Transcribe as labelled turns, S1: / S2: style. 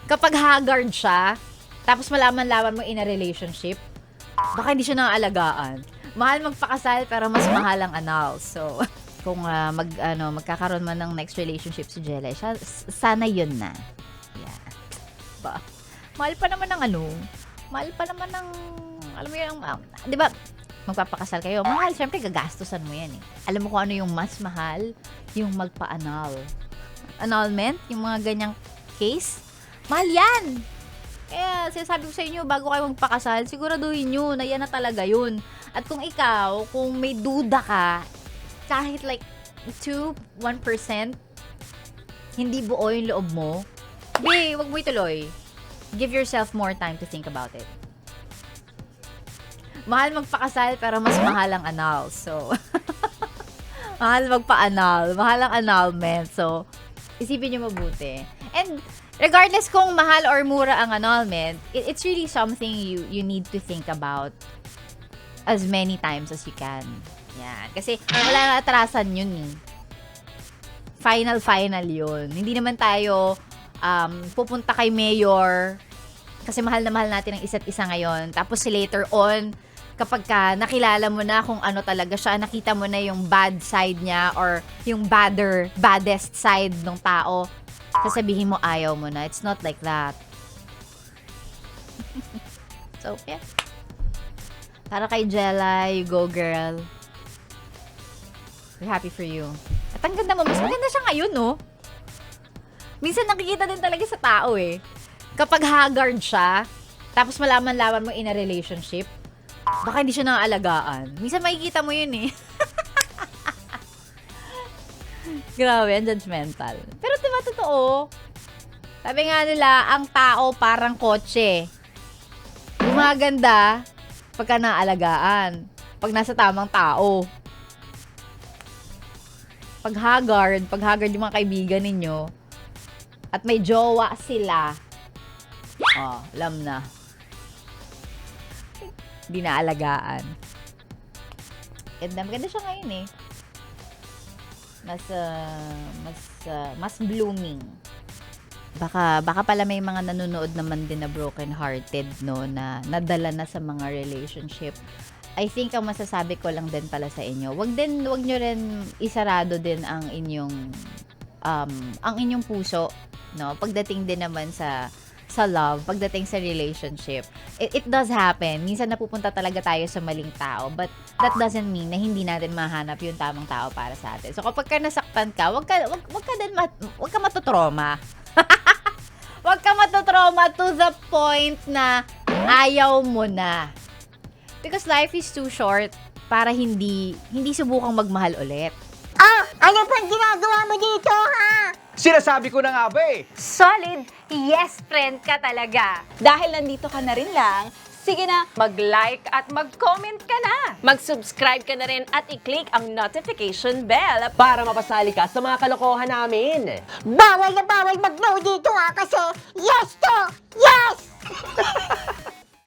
S1: Kapag haggard siya, tapos malaman-laman mo in a relationship, baka hindi siya naaalagaan. Mahal magpakasal pero mas mahal ang anal. So, kung magkakaroon man ng next relationship si Jelay, sana yun na. Yeah. Ba? Mahal pa naman ng mahal pa naman ng, alam mo yun, di ba, magpapakasal kayo, mahal, syempre gagastusan mo yan eh. Alam mo kung ano yung mas mahal? Yung magpa-anal. Annulment, yung mga ganyang case, mahal yan. Kaya sinasabi ko sa inyo, bago kayo magpakasal, siguraduhin nyo na yan na talaga yun. At kung ikaw, kung may duda ka, kahit like 1%, hindi buo yung loob mo, wag mo ituloy. Give yourself more time to think about it. Mahal magpakasal pero mas mahal ang anal. So, mahal magpa-anal. Mahal ang annulment. So, isipin nyo mabuti. And, regardless kung mahal or mura ang annulment, it's really something you need to think about as many times as you can. Yan. Kasi, wala na atrasan yun eh. Final yun. Hindi naman tayo pupunta kay mayor kasi mahal na mahal natin ang isa't isa ngayon. Tapos later on, kapag ka nakilala mo na kung ano talaga siya, nakita mo na yung bad side niya or yung baddest side ng tao, sasabihin mo ayaw mo na. It's not like that. So, yeah. Para kay Jelay, you go girl. We're happy for you. At ang ganda mo, mas maganda siya ngayon, no? Minsan nakikita din talaga sa tao eh. Kapag haggard siya, tapos malaman-laman mo in a relationship, baka hindi siya naaalagaan. Minsan makikita mo yun eh. Grabe, ang judgmental. Pero diba totoo? Sabi nga nila, ang tao parang kotse. Gumaganda pagka naaalagaan. Pag nasa tamang tao. Pag haggard yung mga kaibigan ninyo, at may jowa sila, alam na. Hindi naalagaan. Maganda siya ngayon eh. Mas blooming. Baka pala may mga nanonood naman din na broken-hearted, no, na nadala na sa mga relationship. I think ang masasabi ko lang din pala sa inyo, wag nyo rin isarado din ang inyong puso, no, pagdating din naman sa love, pagdating sa relationship. It does happen. Minsan napupunta talaga tayo sa maling tao, but that doesn't mean na hindi natin mahanap yung tamang tao para sa atin. So kapag ka nasaktan ka, wag ka matutroma. Wag ka matutroma to the point na ayaw mo na. Because life is too short para hindi subukang magmahal ulit.
S2: Ano pang ginagawa mo dito, ha?
S3: Sinasabi ko na nga ba eh.
S4: Solid yes friend ka talaga. Dahil nandito ka na rin lang, sige na, mag-like at mag-comment ka na. Mag-subscribe ka na rin at i-click ang notification bell.
S5: Para mapasali ka sa mga kalokohan namin.
S2: Bawal na bawal mag-no dito, ha? Kasi yes to yes!